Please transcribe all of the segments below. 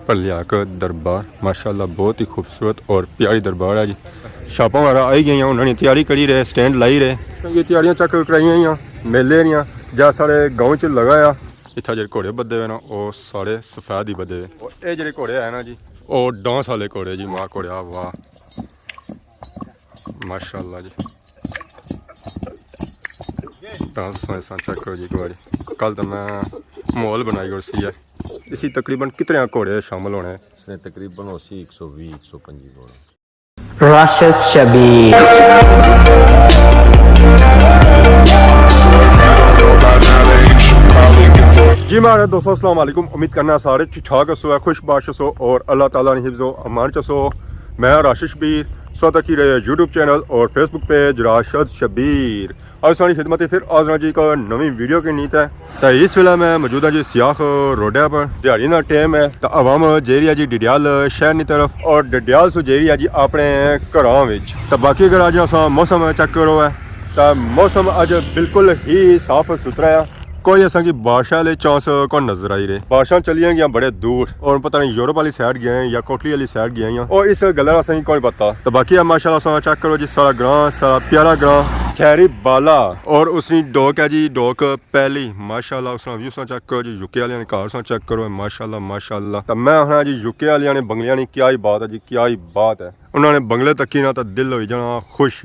भलियाक दरबार माशाल्लाह बहुत ही खूबसूरत और प्यारी दरबार है जी। छापां वगैरह आई गई, उन्होंने तैयारी करी रहे, स्टैंड लाई रहे, ये तैयारियां चेक कराई मेले दियां ਜਾਂ साढ़े गाँव च लगाया। इतना जो घोड़े बदे हुए ना वो सारे सफेद ही बदे हुए, और ये जो घोड़े है ना जी वो डांस वाले घोड़े जी। माँ घोड़े वाह माशाल्लाह जी, डांस चेक करो जी एक बार। कल तो मैं माहौल बनाई और सी है इसी तकरीबन कितने घोड़े शामिल होने हैं? इसने तकरीबन 80 120 125 घोड़े। राशिद शबीर जी मेरे दोस्तों अस्सलाम वालेकुम, उम्मीद करना सारे ठीक ठाक हसो, खुशबाश हसो और अल्लाह ताला ने हिफ्ज़ो अमान चसो। मैं राशिद शबीर स्वतः की रहे यूट्यूब चैनल और फेसबुक पेज राशिद शबीर। आज सारी खिदमत फिर आजना जी का नवी वीडियो की नीत है। तो इस वेला मैं मौजूद हाँ जी सियाख रोडे पर, दिहाड़ी का टाइम है तो आवाम जेरी है जी डडियाल शहर की तरफ और डडियाल सो जेरी है जी अपने घरों में। तो बाकी अगर अज अस मौसम चेक करो है तो मौसम अज बिल्कुल ही साफ सुथरा है, कोई असा की बारिश वाले चांस को नजर आई रहे। बारिशां चलियां गई बड़े दूर और पता नहीं यूरोप वाली साइड गए या कोटली वाली साइड गई और इस गल का असें कोई पता। तो बाकी माशाल्लाह सा चेक करो जी सारा ग्रां, सारा प्यारा ग्रां खैरी बाला और उसकी डोक है जी, डोक पहली माशाल्लाह। उसका व्यू चेक करो जी, यूके वाले घर चेक करो माशाल्लाह माशाल्लाह। तो मैं आखना जी यूके वाले ने बंगलियां ने क्या ही बात है जी, क्या ही बात है। उन्होंने बंगले तकी ना तो दिल हो जाना खुश,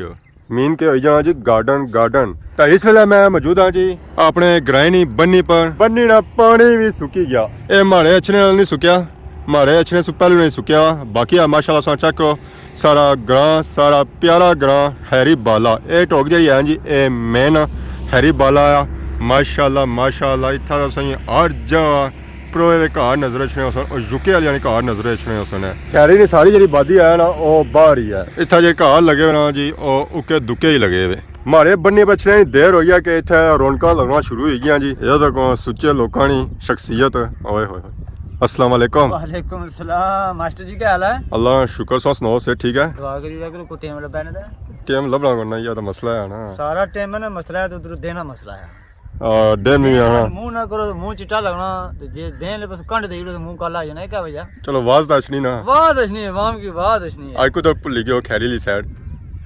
मीन के हो जाना जी गार्डन गार्डन। तो इस वेले मैं मौजूद हाँ जी अपने ग्राइनी बन्नी पर। बन्नी ना पानी भी सुकी गया, ये माड़े अच्छे नहीं सुकिया, माड़े अच्छे पहले नहीं सुकिया। बाकी माशाल्लाह सा चेक करो सारा ग्रां, सारा प्यारा ग्रां हैरी बाला। ये टोक जी है जी ये मेन हैरी बाला आ माशाल्लाह माशाल्लाह। इतना सही हर जगह प्रोए दे घर नजर अच्छे सन और यूके वाले घर नजर अच्छे सन। खैरी ने सारी जी बादी है ना वो बाहर ही है, इतना जो घर लगे हुए ना जी वो उके दुके ही लगे हुए। मारे बन्ने बचने की देर हुई है कि इतने रौनक लगना शुरू हो गई जी। ये तो सुचे लोगों की शख्सियत। ओए होए अस्सलाम वालेकुम। वालेकुम अस्सलाम। मास्टर जी क्या हाल है? अल्लाह शुक्र सा सुनाओ से ठीक है। दुआ करिएगा कि को टाइम लबने दा टाइम लभना करना ये तो मसला है ना, सारा टाइम ना मसला है तो उधर देना मसला है। दिन में आना मुंह ना करो तो मुंह चिट्टा लगना, तो जे देन ले बस कंड दे तो मुंह काला आ जाना। क्या वजह? चलो आवाज तो अच्छी ना, आवाज अच्छी है, आवाम की आवाज अच्छी है। आज को तो भूल गए खैरी ली साइड।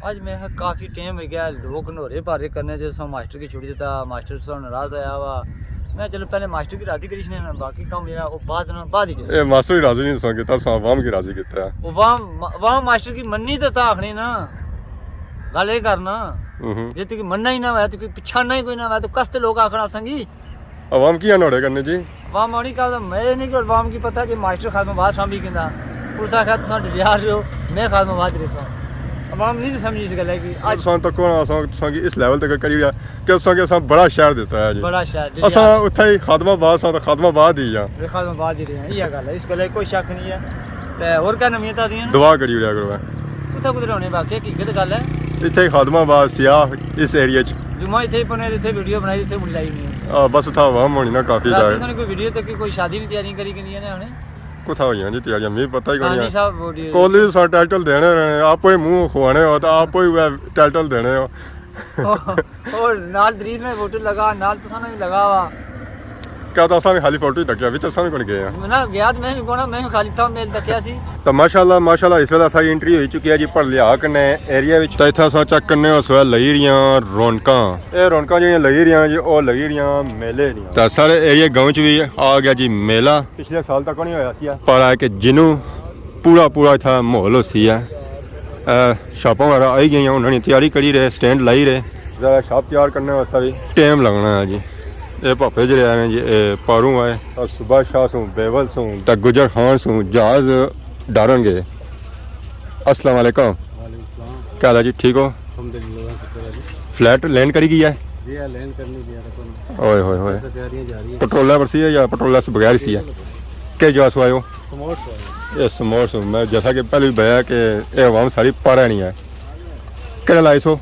आज मैं काफी टाइम हो गया लोग नोरे पारे करने जैसे मास्टर की छुट्टी देता, मास्टर से नाराज आया हुआ। मैं चलो पहले मास्टर की राजी करी ना, बाकी काम मेरा वो बाद ही ए मास्टर की राजी नहीं सोंगे ता आवाम की राजी कितना है। वो मास्टर की मन्नी तो ता आखनी ना गल ये करना जे तू मनना ही ना है तो पिछाड़ना ही कोई ना है तो कसते लोग आखना संगी अवाम की नोड़े करने जी। अवाम आनी का मैं नहीं कि अवाम की पता कि मास्टर खादमाबाद सांभी कहता उस आखिर तुम डडियाल रहे हो, मैं खादमाबाद रहा अवाम नहीं समझी इस गल की। आज सन तक संगी इस लेवल तक करी कि संगे असा बड़ा शहर देता है जी, बड़ा शहर असा उथे ही खादमाबाद सा तो खादमाबाद ही आ खादमाबाद ही रहे। ये गल है, इस गल कोई शक नहीं है। ते और क्या नवीयत दी दुआ करी उड़िया करो कुत्थे कुत्थे होने बाकी हकीकत गल है। इतने खादमाबाद सियाह इस एरिया च जुम्मा इतने ही बने, इतने वीडियो बनाई, इतने बुलाई नहीं बस था आवाम होनी ना काफी रात कोई वीडियो तक कोई शादी नहीं तैयारी करी गई ने हने कुथा हुई जी तैयारियां मैं पता ही कहानी नहीं। साहब कॉलेज सा टाइटल देने रहने आप ही मुंह खुआने हो तो आप ही टाइटल देने हो और नाल दरीज में फोटो लगा नाल तो साना भी लगा हुआ क्या तो असा भी खाली फोटो ही तकिया विच असा भी कोण गए हैं ना गया मैं भी कोना मैं भी खाली था मेल तकिया सी। तो माशाल्लाह माशाल्लाह इस वेला सारी एंट्री हो चुकी है जी भलियाक ने एरिया विच। तो इत्थे असां चेक करने उस वेले लगी रियां रौनकां, ये रौनकां जेहड़ियां लगी रियां जी ओ लगी रियां मेले दियां। तो सारे एरिया गांव च भी आ गया जी मेला, पिछले साल तक नहीं होया सी पर है कि जिन्हों पूरा पूरा इत्थे माहौल होसी है। छापां वगैरह आई गई, उन्होंने तैयारी करी रहे, स्टैंड लाई रहे, ज़रा छाप तैयार करने वास्ते भी टाइम लगना है जी। ये पापे जड़े आए जी पारू आए और सुबह शाह सू बेवल सू तो गुजर खान सू जहाज डारेंगे। अस्सलाम वालेकुम। क्या हाल है जी, ठीक हो? फ्लैट लैंड करी गई है? ओए होए होए पेट्रोल पर सी है या पेट्रोल से बगैर सी है? क्या जहाज से आए हो? ये समोर सू मैं जैसा कि पहले भी बताया कि ये आवाम सारी पारा नहीं है। क्या लाए सो?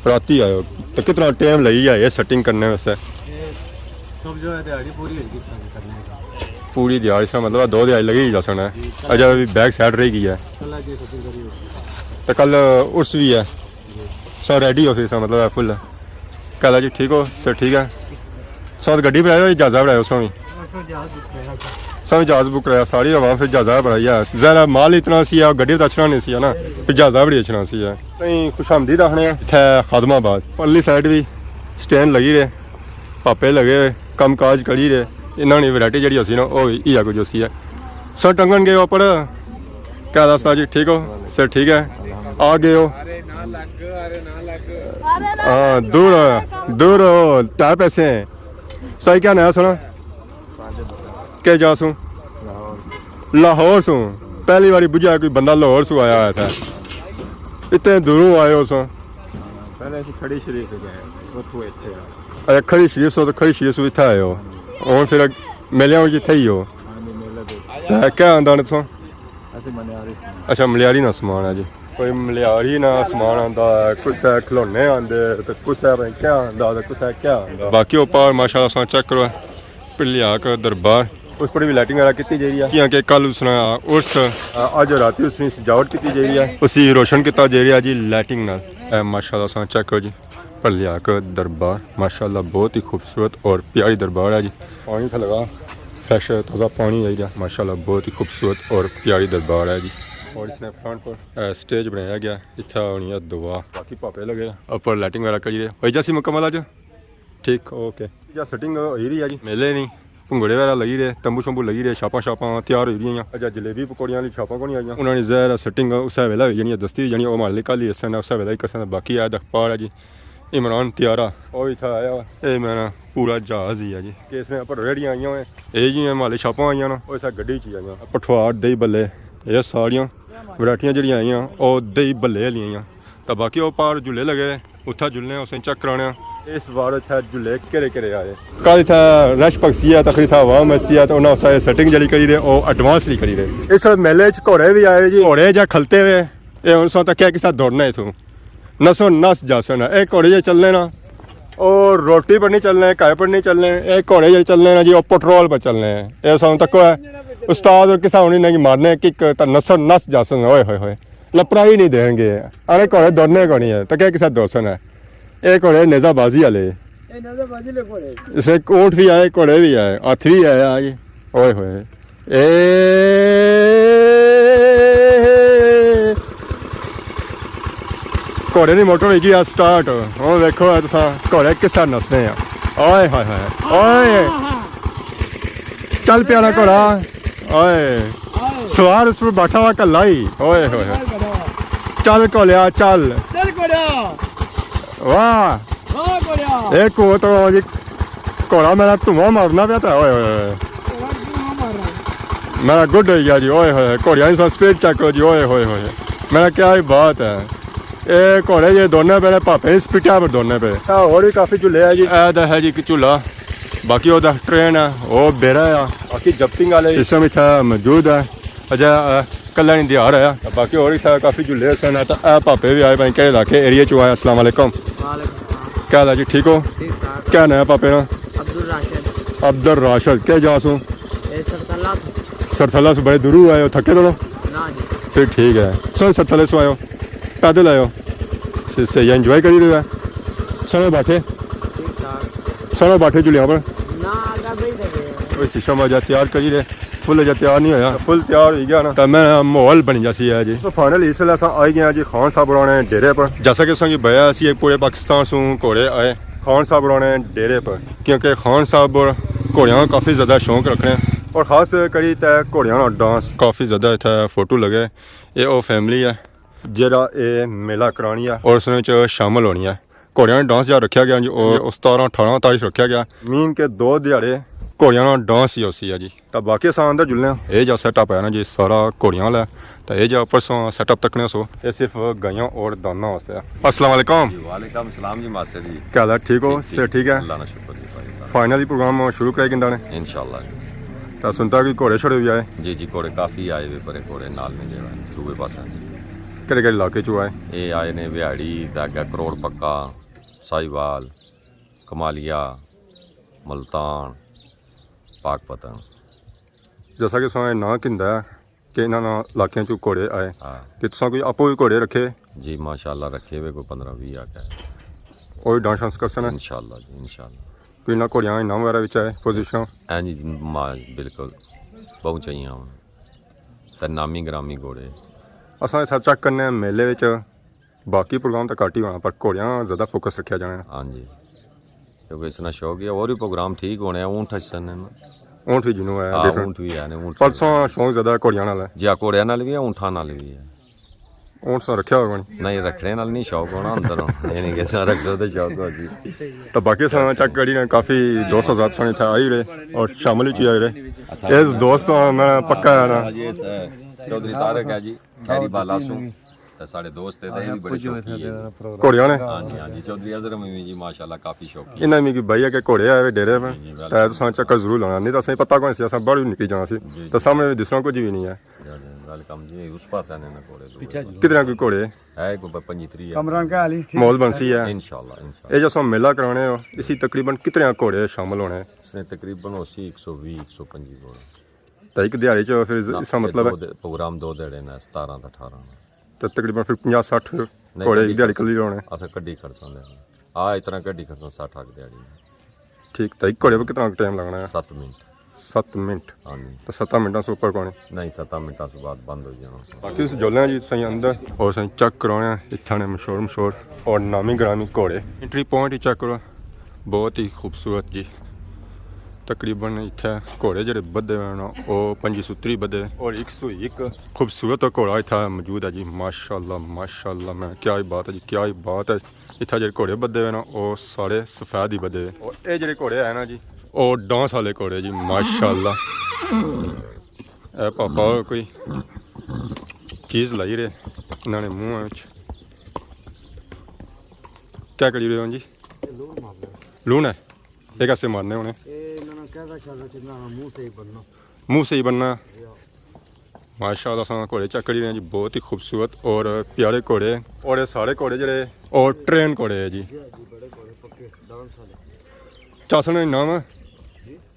राती आयो तो कितना टाइम लगी है ये सेटिंग करने वास्ते? सब जो है दिहाड़ी पूरी होगी करने का, पूरी दिहाड़ी से मतलब 2 दिहाड़ी लगी जा सकना है। अजय अभी बैक साइड रह गई है तो कल उर्स भी है सब रेडी हो सा मतलब फुल। कल जी ठीक हो सर? ठीक है साथ गड्डी पर आयो जहाजा पर आयो सो भी सब जहाज बुक कराया सारी हवा फिर जहाजा बनाई है ज़रा माल इतना सी है गड्डी तो अच्छना नहीं सी है ना फिर जहाजा बड़ी अच्छना सी है नहीं खुशामदीद आखने इत्थै खादमाबाद परली साइड भी स्टैंड लगी रहे पापे लगे कम काज करी रहे इन्होंने वैरायटी जी सी ना वो इया कुछ सी है सर टंगन गए ऊपर क्या दस्ता जी ठीक हो सर ठीक है आ गए हो हाँ दूर हो क्या पैसे हैं सही क्या नया सुना के जा सू लाहौर सू पहली बारी बुझा कोई बंदा लाहौर सू आया हुआ था इतने दूरों आए हो सो पहले ਅਸੀਂ ਖੜੀ ਸ਼ਰੀਫ ਗਏ ਉੱਥੋਂ ਇੱਥੇ ਆ अच्छा खड़ी शरीफ सो तो खड़ी शरीफ सो इतना आए हो और फिर मिले हो जिथे ही हो तो क्या आंदा इथों ਅਸੀਂ ਮਨਿਆਰੀ ਸੀ अच्छा मलियारी ना समान है जी कोई मलियारी ना समान आंदा कुछ खिलौने आंदे तो कुछ क्या आंदा तो कुछ क्या आंदा बाकी ऊपर माशाल्लाह सा चेक करो पिलिया का दरबार उस पर भी लाइटिंग वगैरह की जा रही है क्योंकि कल उसने उस अज रात उसकी सजावट की जा रही है उसी रोशन किया जा रहा जी लाइटिंग नाल माशाल्लाह सा चेक करो जी पिलिया का दरबार माशाल्लाह बहुत ही खूबसूरत और प्यारी दरबार है जी पानी था लगा फ्रेश ताज़ा पानी आई गया माशाल्लाह बहुत ही खूबसूरत और प्यारी दरबार है जी और इसने फ्रंट पर स्टेज बनाया गया इतना होनी है दुआ बाकी पापे लगे ऊपर लाइटिंग वगैरह करी रहे हो जैसी मुकम्मल अज ठीक ओके या सेटिंग हो रही है जी मेले नहीं भुंगड़े वगैरह लगी रहे तंबू शंबू लगी रहे छापा छापा तैयार हो रही अजा जलेबी पकौड़ियां वाली छापा को नहीं आई उन्होंने जहर सेटिंग उस वेला होई जानी दस्ती जानी वो मालिक कल ही इस उस वेला ही कसन बाकी आया दखपार है जी इमरान त्यारा वो इतना आया ये मेरा पूरा जहाज ही है जी कि इसमें पर रेहड़ियाँ आई हुए ये जी माले छापा आई ना वो इस गड्डी च आई पठवार दही बल्ले ये सारियां वरायटियां जड़ियां आईयां और दही बल्ले ली आई तो बाकी वो पार झूले लगे उत्थे झूलने उस चेक कराने इस बार इतना झूले घेरे घेरे आए कल इतना रश पक्षी है तकरी था वाह मसी है तो उन्हें उस सेटिंग जड़ी करी रहे और एडवांसली करी रहे इस मेले च घोड़े भी आए जी घोड़े जा खलते हुए ये हूँ सौ तक किसा दौड़ना इथों नसो नस जासन है एक घोड़े जो चलने ना और रोटी पर नहीं चलने काय पर नहीं चलने एक घोड़े जो चलने ना जी और पेट्रोल पर चलने हैं ये सौ तक है उस्ताद और किसा होनी नहीं मारने किक नसो नस जासन होए होए होए लपड़ा ही नहीं देंगे अरे घोड़े दौड़ने को नहीं है तो क्या किसा दौड़सन है एक घोड़े नेजाबाजी वाले इसे ऊँट भी आए घोड़े भी आए हाथी भी आया जी ओए होए घोड़े की मोटर होगी आ स्टार्ट हूँ देखो घोड़े किस नसने ओए हाय हाय ओए चल प्यारा घोड़ा ओए सवार उस पर बैठा हुआ कल्ला ही ओए होए चल घोलिया चल वाह एक हो तो जी घोड़ा मेरा धुआं मारना पाया था ओए होए मेरा गुड हो गया जी ओए होए घोड़िया की स्पीड चेक करो जी ओए होए होए मेरा क्या ही बात है ये घोड़े ये दोनों पे भापे स्पीटा पर दोनों पे और भी काफ़ी झूले है जी ऐ है जी झूला बाकी वो ट्रेन है वो बेरा है बाकी जंपिंग वाले इस समय इतना मौजूद है अजय कला नहीं दिहार है बाकी और इतना काफ़ी झूले सन तो ए भापे भी आए भाई क्या इलाके एरिए चो आए अस्सलाम वालेकुम क्या हाल है जी ठीक हो क्या नया पापे ना अब्दुल राशिद क्या जासू सरथला से बड़े दूर आए हो थके तो फिर ठीक है सर सरथले से आयो पैदल आयो सही एंजॉय करी रहे हैं चलो बैठे झूलिया पर शीशा मजा तैयार करी रहे फुल अजा तैयार नहीं होया फुल तैयार हो गया ना तो मैं माहौल बनी जैसी है जी तो फाइनल इस वेले आई गए जी खान साहब बनाने डेरे पर जैसा कि संगी भैया असी पूरे पाकिस्तान से घोड़े आए खान साहब बनाने डेरे पर क्योंकि खान साहब घोड़िया का काफ़ी ज़्यादा शौक रखते हैं और ख़ास करी तो घोड़िया का डांस काफ़ी ज़्यादा इतना फोटो लगे ये वो फैमिली है जरा ये मेला करानी है और उसमें शामिल होनी है घोड़िया डांस जहाँ रखा गया जी और 17-18 तारीख रखा गया मीन के 2 दिहाड़े घोड़िया डांस ही उसी है जी तो बाकी अस अंदर जुलने ये जो सैटअप है ना जी सारा घोड़िया वाला तो ये जो परसों सैटअप तकने सो ये सिर्फ गायों और दाना वास्ते अस्सलाम वालेकुम वालेकुम सलाम जी मास्टर जी क्या हाल है ठीक हो से ठीक है अल्लाह ना शुक्र जी भाई फाइनली प्रोग्राम शुरू कराई किंदा ने इंशाल्लाह तो सुनता कि घोड़े छोड़े भी आए जी जी घोड़े काफ़ी आए हुए बड़े घोड़े नाल में जो है दूए पास केड़े केड़े इलाके चो आए ये आए ने बिहाड़ी दागा करोड़ पक्का साहिवाल कमालिया मुल्तान पाकपतन जैसा कि सुना ना किंदा है कि इन्होंने इलाकों चो घोड़े आए हाँ कि तुसा कोई आपो भी घोड़े रखे जी माशाल्लाह रखे हुए कोई 15-20 आ गए और डांस शांस कर सकें इंशाल्लाह जी इंशाल्लाह कोई ना घोड़िया इनाम वगैरह भी आए पोजिशन हाँ जी माँ बिल्कुल ਬਹੁਤ ਚਾਹੀਆਂ ਹੁਣ ਤੇ ਨਾਮੀ ਗ੍ਰਾਮੀ ਘੋੜੇ ਅਸਾਂ ਇੱਥੇ ਚੈੱਕ ਕਰਨੇ ਮੇਲੇ ਵਿੱਚ ਬਾਕੀ ਪ੍ਰੋਗਰਾਮ ਤਾਂ ਘੱਟ ਹੀ ਹੋਣਾ ਪਰ ਘੋੜਿਆਂ ਜ਼ਿਆਦਾ ਫੋਕਸ ਰੱਖਿਆ ਜਾਣਾ ਹਾਂਜੀ ਕਿਉਂਕਿ ਇਸ ਨਾਲ ਸ਼ੌਕ ਹੈ ਹੋਰ ਵੀ ਪ੍ਰੋਗਰਾਮ ਠੀਕ ਹੋਣੇ ਆ ਊਂਠ ਹਸਨ ਨੇ ਊਂਠ ਵੀ ਜਿਹਨੂੰ ਹੈ ਹਾਂ different। ਊਂਠ ਵੀ ਹੈ ਨੇ ਊਂਠ ਪਰਸੋਂ ਸ਼ੌਂਕ ਜ਼ਿਆਦਾ ਘੋੜਿਆਂ ਨਾਲ ਹੈ ਜੀ ਘੋੜਿਆਂ ਨਾਲ ਵੀ ਹੈ ਊਂਠਾਂ ਨਾਲ ਵੀ ਹੈ ਊਂਠ ਸਾਂ ਰੱਖਿਆ ਹੋਗਾ ਨਹੀਂ ਨਹੀਂ ਰੱਖਣੇ ਨਾਲ ਨਹੀਂ ਸ਼ੌਕ ਹੋਣਾ ਅੰਦਰ ਇਹ ਨਹੀਂ ਕਿ ਸਾਂ ਰੱਖੋ ਤੇ ਸ਼ੌਕ ਹੋ ਜੀ ਤਾਂ ਬਾਕੀ ਸਾਂ ਚੈੱਕ ਕਰੀ ਨੇ ਕਾਫੀ ਦੋਸਤ ਆਜ਼ਾਦ ਸਾਂ ਇੱਥੇ ਆ ਹੀ ਰਹੇ ਔਰ ਸ਼ਾਮਲ ਵਿੱਚ ਹੀ ਆਏ ਰਹੇ ਇਸ ਦੋਸਤ ਮੈਂ ਪੱਕਾ ਹੈ ਨਾ ਜੀ ਚੌਧਰੀ ਤਾਰਕ ਹੈ ਜੀ ਖੈਰੀ ਬਾਲਾਸੂ ਤੇ ਸਾਡੇ ਦੋਸਤ ਤੇ ਇਹ ਵੀ ਬੜੇ ਸ਼ੌਕੀ ਹੈ ਘੋੜਿਆਂ ਨੇ ਹਾਂਜੀ ਹਾਂਜੀ ਚੌਧਰੀ ਅਜ਼ਰਮ ਵੀ ਜੀ ਮਾਸ਼ਾਅੱਲਾ ਕਾਫੀ ਸ਼ੌਕੀ ਹੈ ਇਹਨਾਂ ਮੀ ਕੀ ਬਈਆ ਕੇ ਘੋੜੇ ਆਏ ਡੇਰੇ ਪਰ ਤਾਂ ਸਾਂ ਚੱਕਰ ਜ਼ਰੂਰ ਲਾਉਣਾ ਨਹੀਂ ਤਾਂ ਅਸੀਂ ਪਤਾ ਕੋਈ ਸੀ ਅਸਾਂ ਬਾਹਰ ਵੀ ਨਿਕਲ ਜਾਣਾ ਸੀ ਤਾਂ ਸਾਹਮਣੇ ਦਿਸਣਾ ਕੁਝ ਵੀ ਨਹੀਂ ਹੈ ਵੈਲਕਮ ਜੀ ਉਸ ਪਾਸੇ ਨੇ ਘੋੜੇ ਪਿੱਛੇ ਕਿਤਨਾ ਕੋਈ ਘੋੜੇ ਹੈ ਕੋਈ 25 ਹੈ कमरान का हाली मॉल बंसी है इंशाल्लाह ये जो हम मेला कराने हो इसी तकरीबन कितने घोड़े शामिल होने हैं इसने तकरीबन उसी 120 125 घोड़े तो एक दिहाड़ी च फिर इसका मतलब है प्रोग्राम दो देड़े ने 17 ते 18 तो तकरीबन फिर 50 60 घोड़े एक दिहाड़ी कल होने अस कड्डी खड़सा ले आ इतना कड्डी खड़सा 60 आक दिहाड़ी ठीक तो एक घोड़े पर कितना टाइम लगना है 7 मिनट 7 मिनट हाँ जी तो 7 मिनटों से ऊपर कौन नहीं 7 मिनटों से बाद बंद हो जाना बाकी उस जोले जी सही अंदर और सही चेक कराने इतना ने मशहूर और नामी ग्रामी घोड़े एंट्री पॉइंट ही चेक करो बहुत ही खूबसूरत जी तकरीबन इतने घोड़े जो बधे हुए हैं वो 75 बधे और 101 खूबसूरत घोड़ा इतना मौजूद है जी माशाल्लाह मैं क्या ही बात है जी क्या ही बात है इतना जो घोड़े बधे हुए हैं वो सारे सफेद ही बधे और ये जो घोड़े है ना जी और डांस वाले घोड़े जी माशाल्लाह ए पापा कोई चीज़ लाई रहे इन्होंने मुँह क्या करी रहे हो जी लून है ये कैसे मारने उन्हें मुँह से ही बनना माशाल्लाह सा घोड़े चेक करी रहे हैं जी बहुत ही खूबसूरत और प्यारे घोड़े और ये सारे घोड़े जड़े और ट्रेन घोड़े है जी चासन इनाम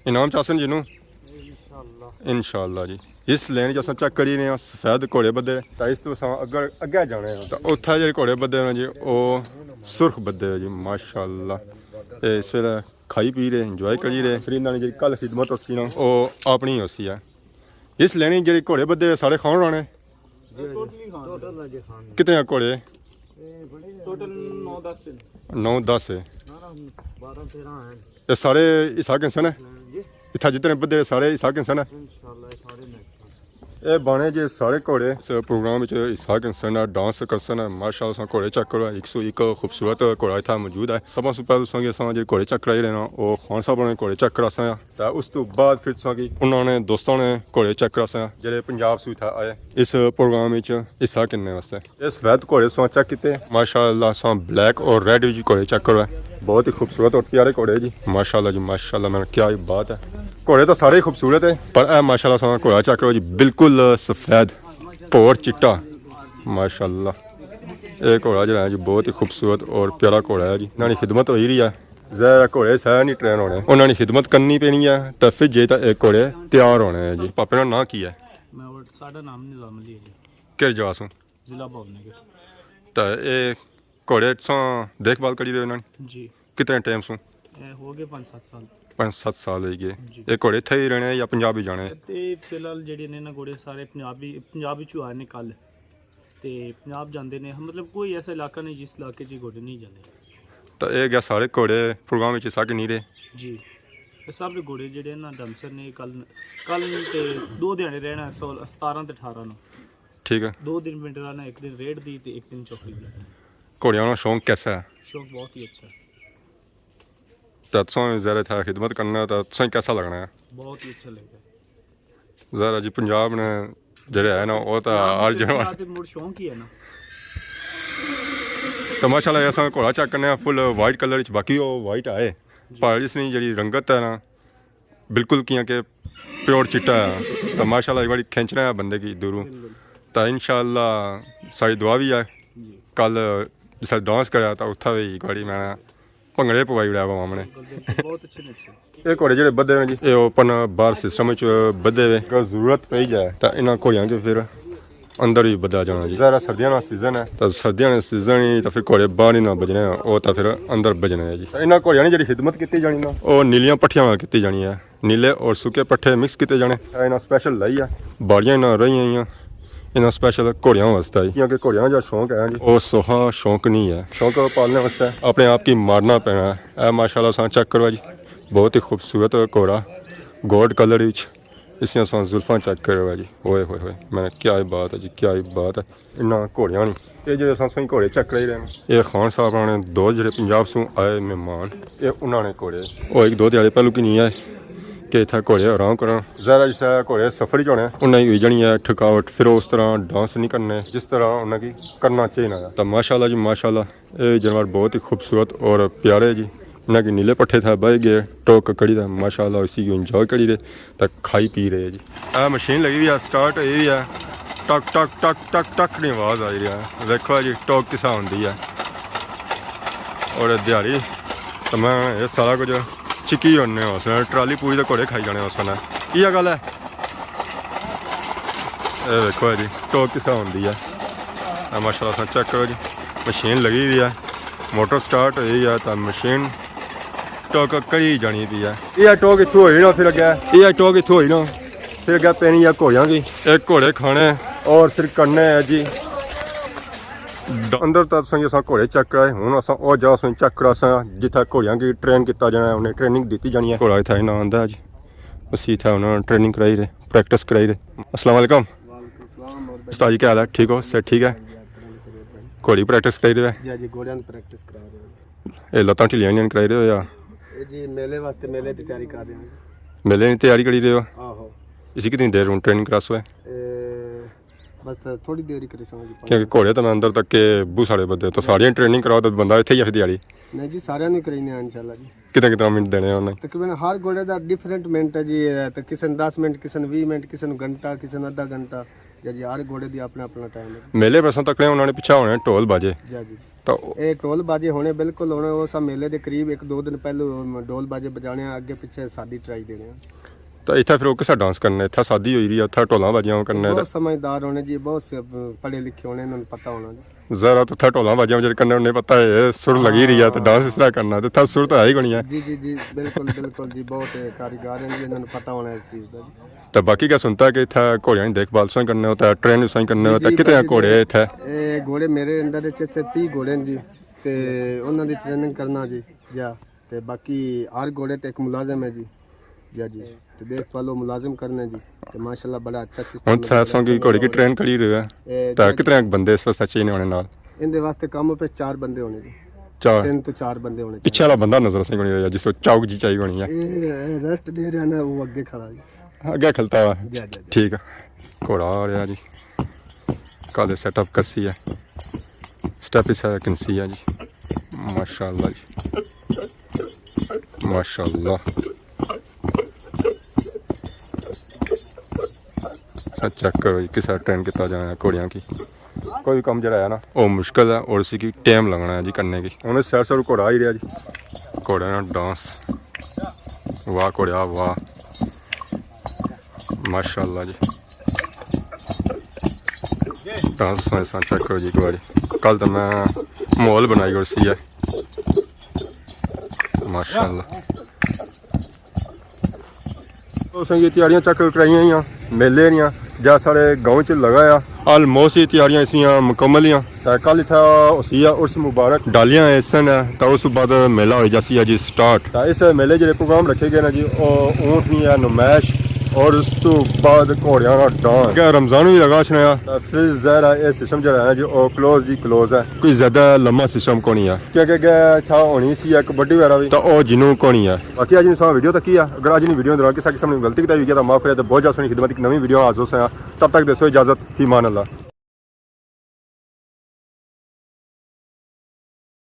इनाम चासन जिनू इंशाल्लाह जी इस लेन जो चेक करी रहे हैं सफेद घोड़े बधे तो इस तो अगे जाने तो उत्थे जो घोड़े बधे ने जी वो सुर्ख बधे जी माशाल्लाह इस वे खाई पी रहे इंजॉय करी रहे फिर इन्होंने जी कल खिदमत उसी ना वो अपनी उसी है इस लेनी जी घोड़े बधे सारे खान राने कितने घोड़े टोटल 9-10 है ये सारे इसाक इंसान है इतना जितने बधे सारे इसाक इंसान है ये बने जी सारे घोड़े इस प्रोग्राम इसाक इंसान डांस करसन माशाल्लाह घोड़े चेक करो 101 खूबसूरत घोड़ा इतना मौजूद है सब से पहले जो घोड़े चेक कराई रहे वो खान साहब ने घोड़े चेक करा तो उस तो बाद फिर उन्होंने दोस्तों ने घोड़े चेक करा जो पंजाब से आए इस प्रोग्राम हिस्सा किन्ने वास्ते ये सफेद घोड़े चेक किए माशाल्लाह ब्लैक और रेड घोड़े चेक करो बहुत ही खूबसूरत और प्यारे घोड़े जी माशाल्लाह मैं क्या ही बात है घोड़े तो सारे ही खूबसूरत है पर यह माशाल्लाह घोड़ा चेक करो जी बिल्कुल सफेद भोर चिट्टा माशाल्लाह ये घोड़ा जो है जी बहुत ही खूबसूरत और प्यारा घोड़ा है जी इन्होंने खिदमत हो रही है ज़रा घोड़े सह नहीं ट्रेन होने उन्होंने खिदमत करनी पैनी है तो फिर जे तो एक घोड़े तैयार होने हैं जी पापे का नाम की है साडा नाम निजाम अली है जी किस जगह से जिला भावनगर तो ये घोड़े देखभाल करी रहे उन्होंने जी कितने टाइम से हो गए 5-7 साल 5-7 साल हो गए ये घोड़े इत्थे ही रहने या पंजाबी जाने ते फिलहाल जेह्ड़े ने ना घोड़े सारे पंजाब विचों आए ने कल ते पंजाब जांदे ने मतलब कोई ऐसा इलाका नहीं जिस इलाके च घोड़े नहीं जांदे तो ये गया सारे घोड़े प्रोग्राम में हिस्सा नहीं रहे जी ये सब घोड़े जेह्ड़े ना डांसर ने कल ते 2 दिहाड़े रहना 17 ते 18 ਨੂੰ ठीक है 2 दिन पिंड रहना एक दिन रेड दी ते एक दिन चौकी दी घोड़ियों का शौक कैसा है शौक बहुत ही अच्छा है तो ज़रा था खिदमत करना तो कैसा लगना है बहुत ही अच्छा लगेगा ज़रा जी पंजाब ने जड़े है ना वो तो हर जगह मुड़ शौक ही है ना तो माशाल्लाह ऐसा घोड़ा चेक करने फुल वाइट कलर बाकी वो वाइट आए पर इसकी जी रंगत है ना बिल्कुल किया के प्योर चिट्टा है तो माशाल्लाह एक बार खींचना है बंदे की दूरों तो इंशाल्लाह सारी दुआ भी है कल जिस डांस कराया तो उत्था भी गाड़ी मैं भंगड़े पवाई उड़ाया मामने बहुत अच्छे नक्शे ये घोड़े जो बधे हुए जी ये ओपन बार सिस्टम बधे हुए अगर जरूरत पई जाए तो इन्होंने घोड़िया के फिर ਅੰਦਰ ਹੀ ਵੱਧਾ ਜਾਣਾ ਜੀ। ਜ਼ਰਾ ਸਰਦੀਆਂ ਦਾ ਸੀਜ਼ਨ ਹੈ ਤਾਂ ਸਰਦੀਆਂ ਦੇ ਸੀਜ਼ਨ ਹੀ ਤਾਂ ਫਿਰ ਘੋੜੇ ਬਾਹਰ ਹੀ ਨਾ ਵੱਜਣੇ ਆ, ਉਹ ਤਾਂ ਫਿਰ ਅੰਦਰ ਵੱਜਣੇ ਆ ਜੀ। ਇਹਨਾਂ ਘੋੜਿਆਂ ਦੀ ਜਿਹੜੀ ਖਿਦਮਤ ਕੀਤੀ ਜਾਣੀ ਨਾ ਉਹ ਨੀਲੀਆਂ ਪੱਠਿਆਂ ਨਾਲ ਕੀਤੀ ਜਾਣੀ ਹੈ। ਨੀਲੇ ਔਰ ਸੁੱਕੇ ਪੱਠੇ ਮਿਕਸ ਕੀਤੇ ਜਾਣੇ। ਇਹਨਾਂ ਸਪੈਸ਼ਲ ਲਈ ਆ ਬਾੜੀਆਂ ਇਹਨਾਂ ਰਹੀਆਂ ਹੋਈਆਂ ਇਹਨਾਂ ਸਪੈਸ਼ਲ ਘੋੜਿਆਂ ਵਾਸਤੇ ਜੀ, ਕਿਉਂਕਿ ਘੋੜਿਆਂ ਦਾ ਸ਼ੌਂਕ ਹੈ ਜੀ ਉਹ ਸੋਹਾ ਸ਼ੌਂਕ ਨਹੀਂ ਹੈ। ਸ਼ੌਂਕ ਪਾਲने वास्ते अपने आप की मारना पैना है। ਇਹ माशाल्लाह सा चेक करो जी, बहुत ही खूबसूरत घोड़ा गोल्ड कलर विच इसने सा जुल्फां चेक करो जी। ओए होए होए मैंने क्या ही बात है जी, क्या ही बात है। इन्ना घोड़ियां नहीं ये जो असां घोड़े चेक रही रहे हैं। ये खान साहब ने दो ਜਿਹੜੇ पंजाब से आए मेहमान ये उन्होंने घोड़े ਉਹ ਇੱਕ ਦੋ ਦਿਹਾੜੇ ਪਹਿਲੂ ਕੀ ਨਹੀਂ ਆਏ ਕਿ ਇੱਥੇ ਘੋੜੇ ਆਰਾਮ ਕਰਨ। ਜ਼ਾਰਾ ਜਿਸ ਘੋੜੇ ਸਫਰ 'ਚ ਹੋਣੇ ਉਹਨਾਂ ਦੀ ਹੋਈ ਜਾਣੀ ਹੈ ਥਕਾਵਟ, ਫਿਰ ਉਸ ਤਰ੍ਹਾਂ ਡਾਂਸ ਨਹੀਂ ਕਰਨੇ ਜਿਸ ਤਰ੍ਹਾਂ ਉਹਨਾਂ ਕੀ ਕਰਨਾ ਚਾਹੀਦਾ। ਤਾਂ ਮਾਸ਼ਾਅੱਲਾ ਜੀ माशाल्लाह ये जानवर बहुत ही खूबसूरत और प्यारे जी। ना कि नीले पट्ठे था बह गए टोक कड़ी था माशाल्लाह इसी को इंजॉय करी रहे तो खाई पी रहे जी। आ मशीन लगी हुई है स्टार्ट ये भी है टक टक टक टक टक की आवाज़ आई रही है। देखो जी टोक किसा होती है और दिहाड़ी तो मैं ये सारा कुछ चिकी होने उस ट्राली पूरी तो घोड़े खाई जाने उस ये गल है। ये देखो जी टोक किसा होती है माशाल्लाह चेक करो जी। मशीन लगी हुई है मोटर स्टार्ट हुई है तो मशीन टोक कड़ी जानी पी है। ये टोक इतों होई ना फिर अगे ये टोक इतों होई ना फिर अगे पैनी है घोड़ियां की। एक घोड़े खाने और फिर करने है जी अंदर तक असां घोड़े चेक कराए। हुण असां ओह जगह असां चेक करा असां जिथे घोड़ियां की ट्रेन किया जाना उन्हें ट्रेनिंग दी जानी है। घोड़ा इत्थे ना आंदा जी असीं इत्थे उन्होंने ट्रेनिंग कराई रहे प्रैक्टिस कराई रहे। अस्सलाम वालेकुम उस्ताद जी क्या हाल है? ठीक हो सर? ठीक है घोड़ी प्रैक्टिस कराई रहे जी जी घोड़ियां दी प्रैक्टिस करा रहे हैं। ये लत्तां ढिलियां नहीं कराई रहे हो या ये जी मेले वास्ते मेले की तैयारी कर रहे हैं। मेले की तैयारी करी रहे हो? आहो इसी कितनी देर हूँ ट्रेनिंग क्लास हुआ बस थोड़ी देर ही करी समझ क्योंकि घोड़े तो मैं अंदर तक के बू सारे बंदे तो सारियां ट्रेनिंग कराओ तो बंदा इत्थे ही आ दिहाड़ी नहीं जी सारियां नहीं कराई ने इंशाल्लाह जी। कितना मिनट देने उन्हें तकरीबन हर घोड़े का डिफरेंट मिनट है जी। तो किसी ने 10 मिनट किसी ने 20 मिनट किसी ने घंटा किसी ने आधा घंटा जी हर घोड़े की अपना अपना टाइम है। मेले परसों तक उन्होंने पिछा होने ढोल बाजे जी जी तो ये ढोल बाजे होने बिल्कुल होने वो सब मेले के करीब 1-2 दिन पहले ढोल बाजे बजाने अगे पीछे शादी ट्राई देने। तो इतना फिर किसा डांस करना इतना शादी हुई रही है इतना ढोल बाजियां करने बहुत समझदार होने जी बहुत से पढ़े लिखे होने इन्होंने पता होना जी। जरा तो था ढोल बाजियां जो करने उन्हें पता है सुर लगी रही है तो डांस इस तरह करना तो था सुर तो है ही कोनी है। जी जी जी बिल्कुल बिल्कुल जी बहुत कारीगर हैं जी इन्होंने पता होना इस चीज़ का जी। तो बाकी क्या सुनता है कि इतना घोड़ियां की देखभाल सही करने होता है ट्रेन सही करने होता है कितने घोड़े इतने घोड़े मेरे अंडर 30 घोड़े हैं जी ते उन्हों की ट्रेनिंग करना जी जा ते बाकी हर घोड़े ते एक मुलाजिम है जी जा जी तो देखभाल मुलाजिम करने जी तो माशाल्लाह बड़ा अच्छा सिस्टम। हुण सैसों की घोड़े की ट्रेन करी रही है तो कितने बंदे इस वास्ते चाहिए होने नाल इनके वास्ते काम पे 4 बंदे होने जी 3 तो 4 बंदे होने। पिछे वाला बंदा नजर सही होनी रही जिसको चौक जी चाहिए होनी है रेस्ट दे रहे हैं ना वो आगे खड़ा जी आगे खलता हुआ जी जी ठीक है। घोड़ा आ रहा जी कल सेटअप कसी है स्टेप इस कंसी है जी माशाल्लाह जी माशाल्लाह। चेक करो जी किस ट्रेन किया जाना है घोड़ियां की कोई कम जरा है ना वो मुश्किल है और उसी की टाइम लगना है जी करने की। उन्हें सैर सैर घोड़ा ही रहा जी घोड़े ना डांस वाह घोड़िया वाह माशाल्लाह जी डांस चेक करो जी एक बारी कल तो मैं माहौल बनाई और सी है माशाल्लाह। तो ये तैयारियां चेक कराई हैं मेले दियां जा सारे गाँव च लगाया आलमोस्ट ये तैयारियां इसलियां मुकम्मल ही कल इतना उसी उर्स मुबारक डालियां इसन है तो उस बाद मेला हो जासी है जी स्टार्ट। इस मेले जो प्रोग्राम रखे गए ना जी ऊँटनी है नुमैश और उस तो बाद घोड़ियां का डांस रमजान भी लगा छड़िया फिर जहरा ये सिस्टम जो है जी वो क्लोज ही क्लोज है कोई ज्यादा लम्बा सिस्टम को नहीं है क्योंकि था होनी सी कबड्डी वगैरह भी तो वो जिनू को नहीं है। बाकी अज नहीं वीडियो तक ही है अगर अज वीडियो दौरान किसी किस्म की गलती की तो माफ करे तो बहुत ज़्यादा खिदमत की नवी वीडियो हाजिर हो तब तक दसो इजाजत फीमान अल्लाह।